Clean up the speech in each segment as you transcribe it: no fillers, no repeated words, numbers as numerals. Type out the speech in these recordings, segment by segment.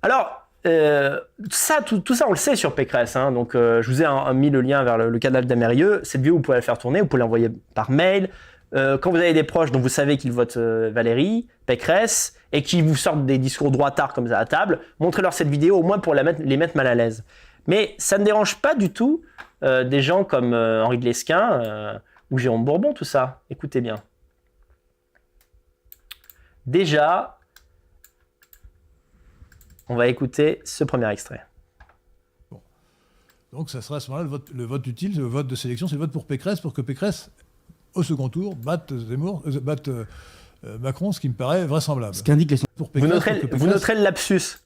Alors, tout ça, on le sait sur Pécresse. Hein, donc, je vous ai mis le lien vers le canal d'Amérieux. Cette vidéo, vous pouvez la faire tourner, vous pouvez l'envoyer par mail. Quand vous avez des proches dont vous savez qu'ils votent Valérie Pécresse et qui vous sortent des discours droitards comme ça à table, montrez-leur cette vidéo au moins pour les mettre mal à l'aise. Mais ça ne dérange pas du tout des gens comme Henri de Lesquen ou Jérôme Bourbon, tout ça. Écoutez bien. Déjà, on va écouter ce premier extrait. Bon. Donc ça sera à ce moment-là le vote utile, le vote de sélection, c'est le vote pour Pécresse, pour que Pécresse, au second tour, batte Macron, ce qui me paraît vraisemblable. Ce qu'indique les pour Pécresse, vous noterez le lapsus,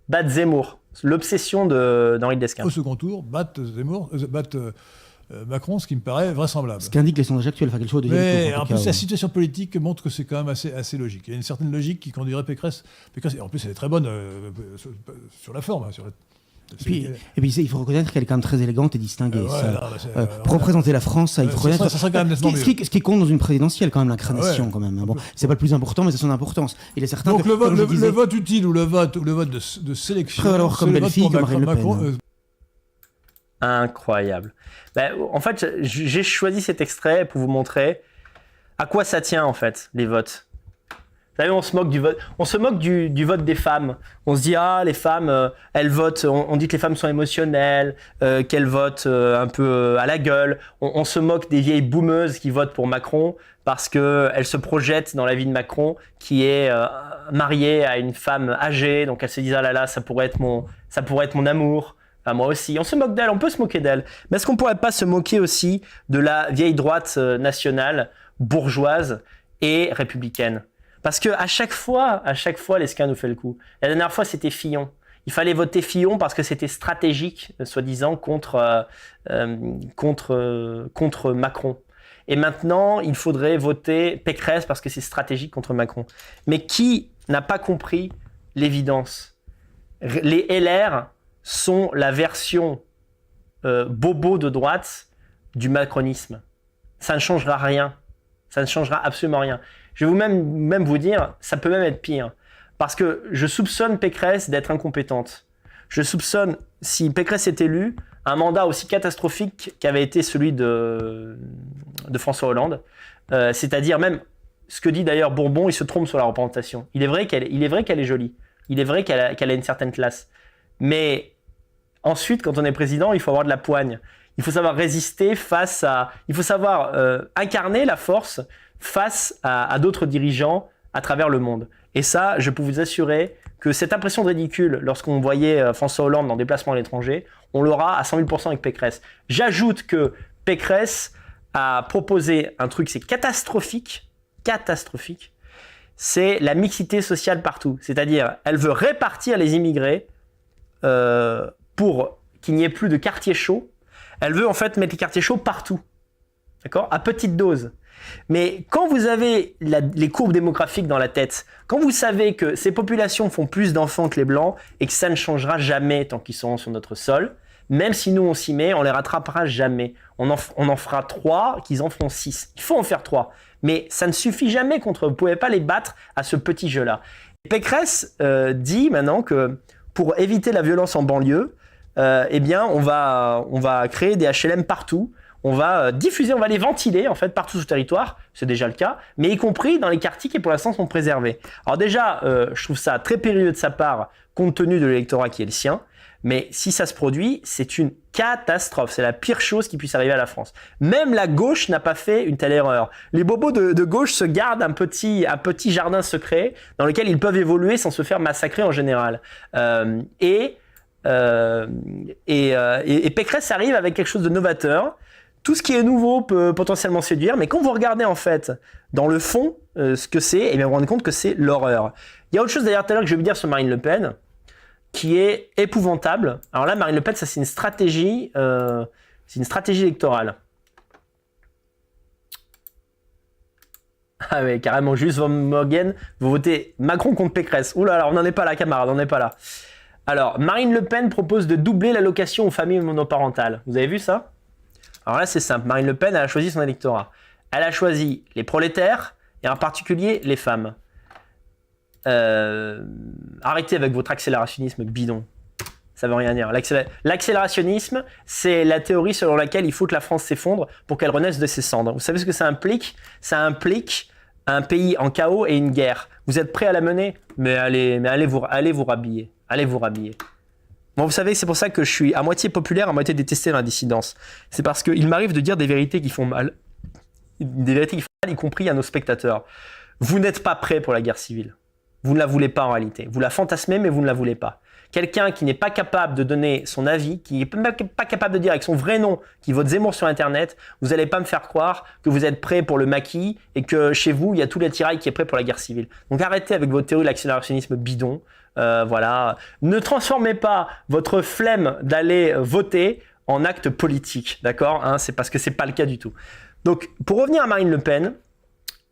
batte Zemmour, l'obsession d'Henri de Lesquen. Au second tour, batte Macron, ce qui me paraît vraisemblable. Ce qu'indiquent les sondages actuels, quelque chose de deuxième tour. En plus, la situation politique montre que c'est quand même assez logique. Il y a une certaine logique qui conduirait Pécresse, et en plus, elle est très bonne sur la forme. Et puis, il faut reconnaître qu'elle est quand même très élégante et distinguée. Pour représenter la France, il faut reconnaître. Ça serait quand même nettement mieux. Ce qui compte dans une présidentielle, quand même, l'incarnation, quand même. Bon, c'est pas le plus important, mais c'est son importance. Il est certain donc que, le vote utile ou le vote de sélection. Prévaloir comme belle-fille que Marine Le Pen. Incroyable. En fait, j'ai choisi cet extrait pour vous montrer à quoi ça tient, en fait, les votes. Vous savez, on se moque du vote. On se moque du vote des femmes. On se dit, les femmes, elles votent. On dit que les femmes sont émotionnelles, qu'elles votent un peu à la gueule. On se moque des vieilles boomeuses qui votent pour Macron parce qu'elles se projettent dans la vie de Macron, qui est mariée à une femme âgée. Donc elles se disent, ah là là, ça pourrait être mon amour. Enfin, moi aussi. On se moque d'elle, on peut se moquer d'elle. Mais est-ce qu'on pourrait pas se moquer aussi de la vieille droite nationale, bourgeoise et républicaine? Parce que à chaque fois, Lesquen nous fait le coup. La dernière fois, c'était Fillon. Il fallait voter Fillon parce que c'était stratégique, soi-disant, contre Macron. Et maintenant, il faudrait voter Pécresse parce que c'est stratégique contre Macron. Mais qui n'a pas compris l'évidence? Les LR sont la version bobo de droite du macronisme. Ça ne changera rien. Ça ne changera absolument rien. Je vais même vous dire, ça peut même être pire. Parce que je soupçonne Pécresse d'être incompétente. Je soupçonne, si Pécresse est élue, un mandat aussi catastrophique qu'avait été celui de François Hollande. C'est-à-dire même, ce que dit d'ailleurs Bourbon, il se trompe sur la représentation. Il est vrai qu'elle est jolie. Il est vrai qu'elle a une certaine classe. Mais ensuite, quand on est président, il faut avoir de la poigne. Il faut savoir résister il faut savoir incarner la force face à d'autres dirigeants à travers le monde. Et ça, je peux vous assurer que cette impression de ridicule, lorsqu'on voyait François Hollande en déplacement à l'étranger, on l'aura à 100 000% avec Pécresse. J'ajoute que Pécresse a proposé un truc, c'est catastrophique, c'est la mixité sociale partout. C'est-à-dire, elle veut répartir les immigrés pour qu'il n'y ait plus de quartiers chauds. Elle veut en fait mettre les quartiers chauds partout, d'accord, à petite dose. Mais quand vous avez les courbes démographiques dans la tête, quand vous savez que ces populations font plus d'enfants que les blancs et que ça ne changera jamais tant qu'ils seront sur notre sol, même si nous on s'y met, on les rattrapera jamais. On en fera 3, qu'ils en feront 6. Il faut en faire 3. Mais ça ne suffit jamais contre eux. Vous ne pouvez pas les battre à ce petit jeu-là. Pécresse dit maintenant que pour éviter la violence en banlieue, eh bien, on va créer des HLM partout. On va diffuser, on va les ventiler en fait partout sur le territoire, c'est déjà le cas, mais y compris dans les quartiers qui pour l'instant sont préservés. Alors déjà, je trouve ça très périlleux de sa part, compte tenu de l'électorat qui est le sien, mais si ça se produit, c'est une catastrophe, c'est la pire chose qui puisse arriver à la France. Même la gauche n'a pas fait une telle erreur. Les bobos de gauche se gardent un petit jardin secret dans lequel ils peuvent évoluer sans se faire massacrer en général. Et Pécresse arrive avec quelque chose de novateur. Tout ce qui est nouveau peut potentiellement séduire, mais quand vous regardez en fait dans le fond ce que c'est, eh bien vous vous rendez compte que c'est l'horreur. Il y a autre chose d'ailleurs tout à l'heure que je vais vous dire sur Marine Le Pen, qui est épouvantable. Alors là, Marine Le Pen, ça c'est une stratégie électorale. Ah oui, carrément, juste Van Morgen, vous votez Macron contre Pécresse. Ouh là là, on n'en est pas là, camarade, on n'en est pas là. Alors, Marine Le Pen propose de doubler l'allocation aux familles monoparentales. Vous avez vu ça? Alors là, c'est simple. Marine Le Pen, elle a choisi son électorat. Elle a choisi les prolétaires et en particulier les femmes. arrêtez avec votre accélérationnisme bidon. Ça veut rien dire. L'accélérationnisme, c'est la théorie selon laquelle il faut que la France s'effondre pour qu'elle renaisse de ses cendres. Vous savez ce que ça implique? Ça implique un pays en chaos et une guerre. Vous êtes prêts à la mener? Mais allez vous rhabiller. Allez vous rhabiller. Bon, vous savez, c'est pour ça que je suis à moitié populaire, à moitié détesté dans la dissidence. C'est parce qu'il m'arrive de dire des vérités qui font mal. Des vérités qui font mal, y compris à nos spectateurs. Vous n'êtes pas prêts pour la guerre civile. Vous ne la voulez pas en réalité. Vous la fantasmez, mais vous ne la voulez pas. Quelqu'un qui n'est pas capable de donner son avis, qui n'est pas capable de dire avec son vrai nom qui vote Zemmour sur Internet, vous n'allez pas me faire croire que vous êtes prêt pour le maquis et que chez vous, il y a tout l'attirail qui est prêt pour la guerre civile. Donc arrêtez avec votre théorie de l'accélérationnisme bidon. Voilà. Ne transformez pas votre flemme d'aller voter en acte politique, d'accord, hein, c'est parce que c'est pas le cas du tout. Donc, pour revenir à Marine Le Pen,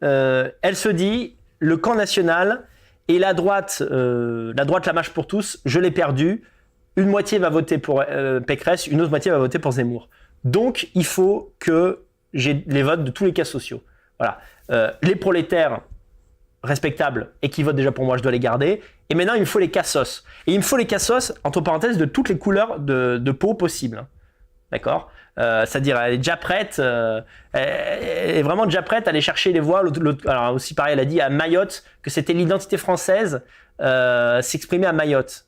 elle se dit, le camp national et la droite la marche pour tous, je l'ai perdu. Une moitié va voter pour Pécresse, une autre moitié va voter pour Zemmour. Donc, il faut que j'ai les votes de tous les cas sociaux. Voilà. Les prolétaires respectables et qui votent déjà pour moi, je dois les garder. Et maintenant, il me faut les cassos. Et il me faut les cassos, entre parenthèses, de toutes les couleurs de peau possibles. D'accord? C'est-à-dire, elle est déjà prête, elle est vraiment déjà prête à aller chercher les voix. Alors aussi, pareil, elle a dit à Mayotte que c'était l'identité française s'exprimer à Mayotte.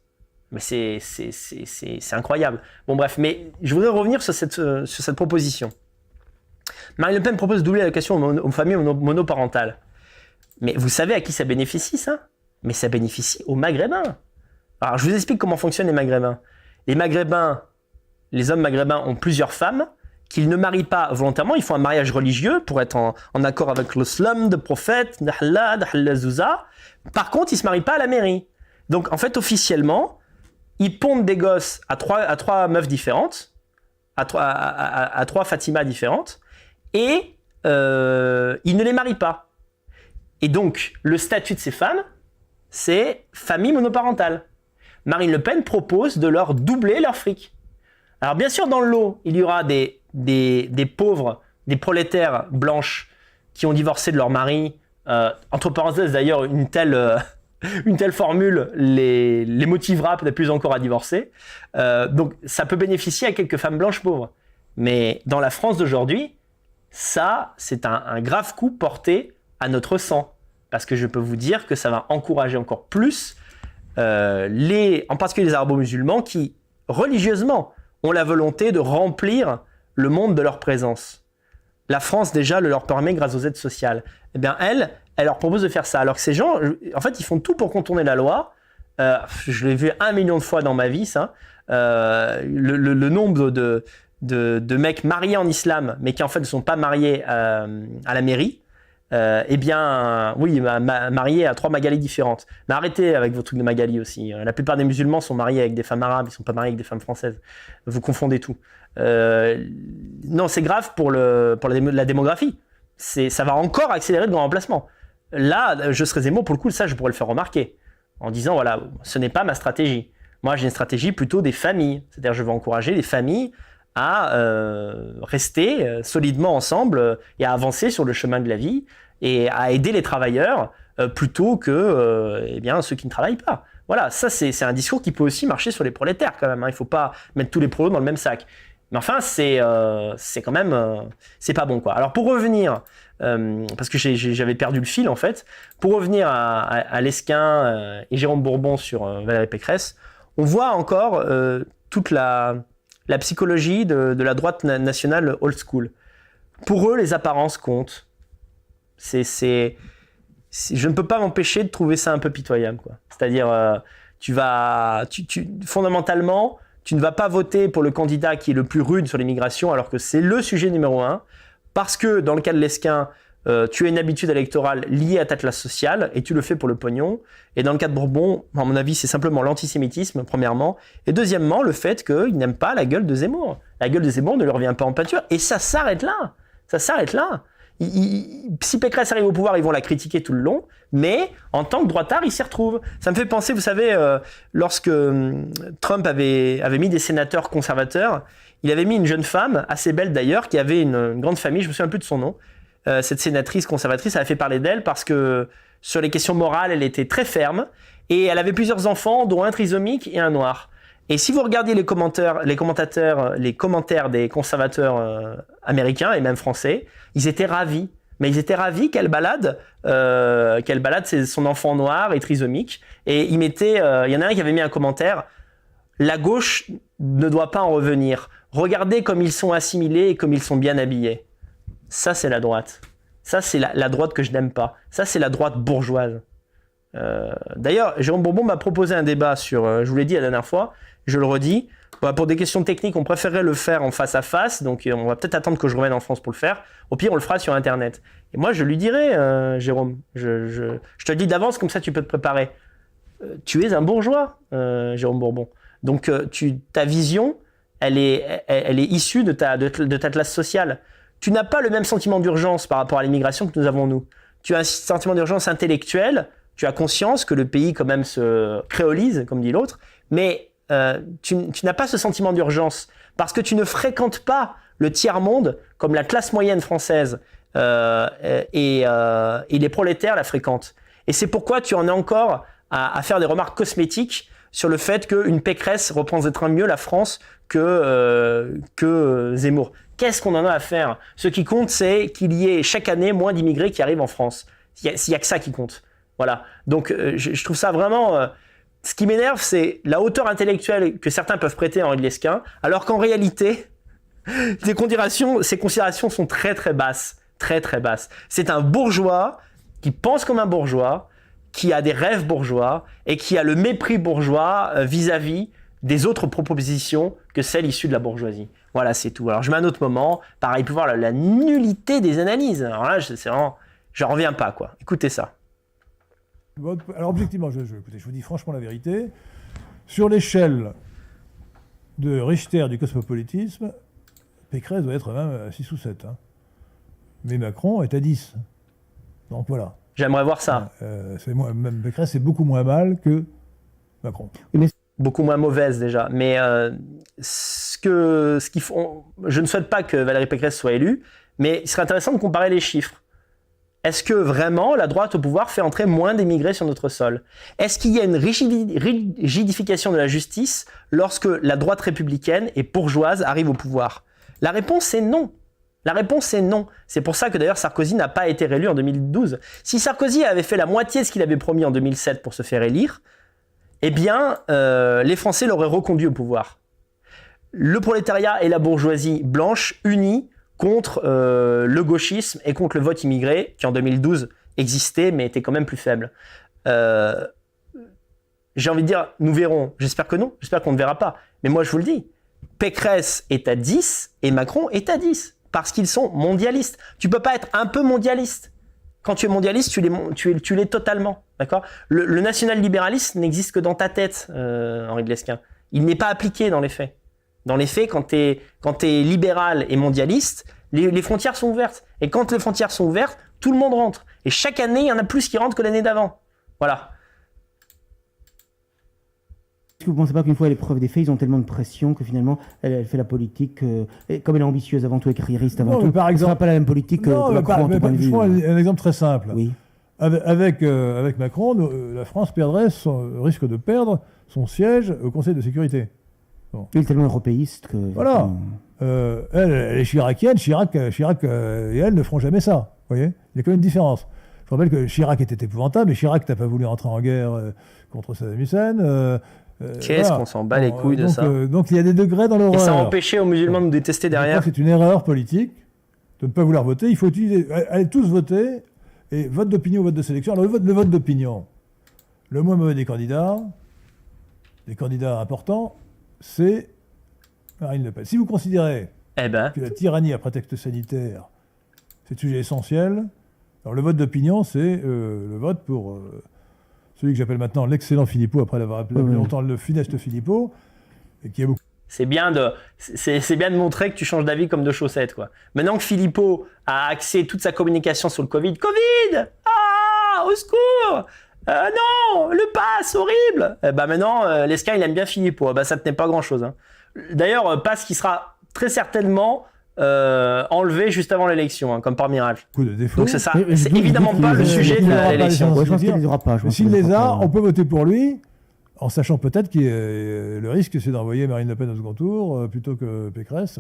Mais c'est incroyable. Bon, bref, mais je voudrais revenir sur cette proposition. Marine Le Pen propose de doubler l'allocation aux familles monoparentales. Mais vous savez à qui ça bénéficie, ça? Mais ça bénéficie aux Maghrébins. Alors, je vous explique comment fonctionnent les Maghrébins. Les hommes maghrébins ont plusieurs femmes qu'ils ne marient pas volontairement. Ils font un mariage religieux pour être en accord avec l'islam, de prophète, d'Allah, Zouza. Par contre, ils ne se marient pas à la mairie. Donc, en fait, officiellement, ils pondent des gosses à trois meufs différentes, à trois Fatima différentes, et ils ne les marient pas. Et donc, le statut de ces femmes, c'est famille monoparentale. Marine Le Pen propose de leur doubler leur fric. Alors bien sûr, dans le lot, il y aura des pauvres, des prolétaires blanches qui ont divorcé de leur mari. Entre parenthèses, d'ailleurs, une telle formule les motivera peut-être plus encore à divorcer. Donc ça peut bénéficier à quelques femmes blanches pauvres. Mais dans la France d'aujourd'hui, ça, c'est un grave coup porté à notre sang. Parce que je peux vous dire que ça va encourager encore plus en particulier les arabo-musulmans qui, religieusement, ont la volonté de remplir le monde de leur présence. La France, déjà, le leur permet grâce aux aides sociales. Eh bien, elle leur propose de faire ça. Alors que ces gens, en fait, ils font tout pour contourner la loi. Je l'ai vu 1 million de fois dans ma vie, ça. Le nombre de mecs mariés en islam, mais qui en fait ne sont pas mariés à la mairie, eh bien, oui, mariés à 3 Magali différentes. Mais arrêtez avec vos trucs de Magali aussi. La plupart des musulmans sont mariés avec des femmes arabes, ils ne sont pas mariés avec des femmes françaises. Vous confondez tout. Non, c'est grave pour la démographie. Ça va encore accélérer le grand remplacement. Là, je serais Zemmour, pour le coup, ça, je pourrais le faire remarquer. En disant, voilà, ce n'est pas ma stratégie. Moi, j'ai une stratégie plutôt des familles. C'est-à-dire, je veux encourager les familles à rester solidement ensemble et à avancer sur le chemin de la vie et à aider les travailleurs plutôt que eh bien, ceux qui ne travaillent pas. Voilà, ça c'est un discours qui peut aussi marcher sur les prolétaires quand même. Hein. Il ne faut pas mettre tous les prolos dans le même sac. Mais enfin, c'est quand même... c'est pas bon, quoi. Alors pour revenir, parce que j'avais perdu le fil en fait, pour revenir à Lesquin et Jérôme Bourbon sur Valérie Pécresse, on voit encore toute la psychologie de la droite nationale old school. Pour eux, les apparences comptent. Je ne peux pas m'empêcher de trouver ça un peu pitoyable, quoi. C'est-à-dire, fondamentalement, tu ne vas pas voter pour le candidat qui est le plus rude sur l'immigration, alors que c'est le sujet numéro 1, parce que dans le cas de Lesquin, tu as une habitude électorale liée à ta classe sociale et tu le fais pour le pognon. Et dans le cas de Bourbon, à mon avis, c'est simplement l'antisémitisme, premièrement. Et deuxièmement, le fait qu'il n'aime pas la gueule de Zemmour. La gueule de Zemmour ne lui revient pas en pâture. Et ça s'arrête là. Ça s'arrête là. Si Pécresse arrive au pouvoir, ils vont la critiquer tout le long. Mais en tant que droitard, il s'y retrouve. Ça me fait penser, vous savez, lorsque Trump avait mis des sénateurs conservateurs, il avait mis une jeune femme, assez belle d'ailleurs, qui avait une grande famille, je me souviens plus de son nom. Cette sénatrice conservatrice, elle a fait parler d'elle parce que Sur les questions morales, elle était très ferme. Et elle avait plusieurs enfants, dont un trisomique et un noir. Et si vous regardiez les commentaires des conservateurs américains et même français, ils étaient ravis. Mais ils étaient ravis qu'elle balade son enfant noir et trisomique. Et il y en a un qui avait mis un commentaire: la gauche ne doit pas en revenir. Regardez comme ils sont assimilés et comme ils sont bien habillés. Ça, c'est la droite. Ça, c'est la droite que je n'aime pas. Ça, c'est la droite bourgeoise. D'ailleurs, Jérôme Bourbon m'a proposé un débat sur, je vous l'ai dit la dernière fois, je le redis, pour des questions techniques, on préférerait le faire en face à face, donc on va peut-être attendre que je revienne en France pour le faire. Au pire, on le fera sur Internet. Et moi, je lui dirai, Jérôme, je te le dis d'avance, comme ça tu peux te préparer. Tu es un bourgeois, Jérôme Bourbon. Donc, ta vision, elle est issue de ta classe sociale. Tu n'as pas le même sentiment d'urgence par rapport à l'immigration que nous avons, nous. Tu as un sentiment d'urgence intellectuelle, tu as conscience que le pays quand même se créolise, comme dit l'autre, mais tu n'as pas ce sentiment d'urgence parce que tu ne fréquentes pas le tiers-monde comme la classe moyenne française et les prolétaires la fréquentent. Et c'est pourquoi tu en es encore à faire des remarques cosmétiques sur le fait qu'une Pécresse représenterait mieux la France que Zemmour. Qu'est-ce qu'on en a à faire? Ce qui compte, c'est qu'il y ait chaque année moins d'immigrés qui arrivent en France. S'il y a que ça qui compte. Voilà. Donc, je trouve ça vraiment... ce qui m'énerve, c'est la hauteur intellectuelle que certains peuvent prêter à Henri de Lesquen, alors qu'en réalité, ces considérations sont très très basses. Très très basses. C'est un bourgeois qui pense comme un bourgeois, qui a des rêves bourgeois et qui a le mépris bourgeois vis-à-vis des autres propositions que celles issues de la bourgeoisie. Voilà, c'est tout. Alors, je mets un autre moment. Pareil, il peut voir la nullité des analyses. Alors là, c'est vraiment... J'en reviens pas, quoi. Écoutez ça. Alors, objectivement, je vous dis franchement la vérité. Sur l'échelle de Richter du cosmopolitisme, Pécresse doit être même à 6 ou 7. Hein. Mais Macron est à 10. Donc voilà. J'aimerais voir ça. Même Pécresse, c'est beaucoup moins mal que Macron. Beaucoup moins mauvaise déjà. Mais je ne souhaite pas que Valérie Pécresse soit élue, mais il serait intéressant de comparer les chiffres. Est-ce que vraiment la droite au pouvoir fait entrer moins d'émigrés sur notre sol? Est-ce qu'il y a une rigidification de la justice lorsque la droite républicaine et bourgeoise arrive au pouvoir? La réponse est non. La réponse est non. C'est pour ça que d'ailleurs Sarkozy n'a pas été réélu en 2012. Si Sarkozy avait fait la moitié de ce qu'il avait promis en 2007 pour se faire élire, eh bien, les Français l'auraient reconduit au pouvoir. Le prolétariat et la bourgeoisie blanche unis contre le gauchisme et contre le vote immigré, qui en 2012 existait, mais était quand même plus faible. J'ai envie de dire, nous verrons. J'espère que non, j'espère qu'on ne verra pas. Mais moi, je vous le dis, Pécresse est à 10 et Macron est à 10, parce qu'ils sont mondialistes. Tu ne peux pas être un peu mondialiste. Quand tu es mondialiste, tu l'es totalement. D'accord ? Le national-libéralisme n'existe que dans ta tête, Henri de Lesquen. Il n'est pas appliqué dans les faits. Dans les faits, quand tu es libéral et mondialiste, les frontières sont ouvertes. Et quand les frontières sont ouvertes, tout le monde rentre. Et chaque année, il y en a plus qui rentrent que l'année d'avant. Voilà. Est-ce que vous ne pensez pas qu'une fois l'épreuve des faits, ils ont tellement de pression que finalement, elle fait la politique, et comme elle est ambitieuse avant tout et carriériste avant tout, par exemple, ce ne sera pas la même politique que Macron. Je prends un exemple très simple. Oui. Avec Macron, la France risque de perdre son siège au Conseil de sécurité. Bon. Il est tellement européiste que... Voilà. Elle est chiracienne. Chirac et elle ne feront jamais ça. Vous voyez ? Il y a quand même une différence. Je rappelle que Chirac était épouvantable, mais Chirac n'a pas voulu entrer en guerre contre Saddam Hussein. Qu'est-ce qu'on s'en bat les couilles de ça. Donc il y a des degrés dans l'horreur. Et ça a empêché aux musulmans de nous détester derrière. C'est une erreur politique de ne pas vouloir voter. Il faut allez tous voter. Et vote d'opinion, vote de sélection. Alors le vote d'opinion, le moins mauvais des candidats importants, c'est Marine Le Pen. Si vous considérez que la tyrannie à prétexte sanitaire, c'est un sujet essentiel, alors le vote d'opinion, c'est le vote pour celui que j'appelle maintenant l'excellent Philippot, après l'avoir appelé longtemps le funeste Philippot, et qui a beaucoup... C'est bien de montrer que tu changes d'avis comme de chaussettes, quoi. Maintenant que Philippot a axé toute sa communication sur le Covid, ah, au secours, non, le pass, horrible. Maintenant, Lesquen, il aime bien Philippot. Ça tenait pas grand-chose. Hein. D'ailleurs, pass qui sera très certainement enlevé juste avant l'élection, comme par miracle. Coup de défaut. Donc c'est évidemment pas le sujet de l'élection. Je pense qu'il les aura pas. S'il les a, on peut voter pour lui, en sachant peut-être que le risque, c'est d'envoyer Marine Le Pen au second tour plutôt que Pécresse.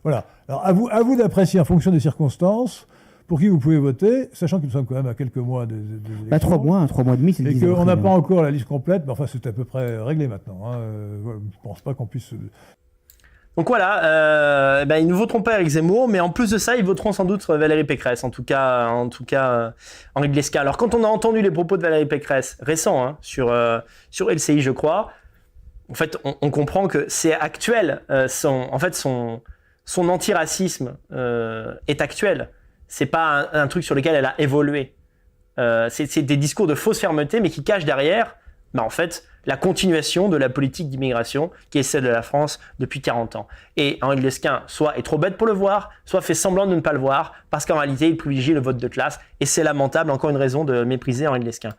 Voilà. Alors à vous d'apprécier en fonction des circonstances pour qui vous pouvez voter, sachant que nous sommes quand même à quelques mois des élections. 3 mois et demi, c'est le 10 Et qu'on n'a pas encore la liste complète, mais enfin c'est à peu près réglé maintenant. Je ne pense pas qu'on puisse... Donc voilà, ils ne voteront pas Éric Zemmour, mais en plus de ça, ils voteront sans doute Valérie Pécresse, en tout cas Henri de Lesquen. Alors quand on a entendu les propos de Valérie Pécresse, récents, sur LCI je crois, en fait on comprend que c'est actuel, son antiracisme est actuel. C'est pas un truc sur lequel elle a évolué. C'est des discours de fausse fermeté, mais qui cachent derrière, en fait, la continuation de la politique d'immigration qui est celle de la France depuis 40 ans. Et Henri de Lesquen, soit est trop bête pour le voir, soit fait semblant de ne pas le voir, parce qu'en réalité, il privilégie le vote de classe. Et c'est lamentable, encore une raison de mépriser Henri de Lesquen.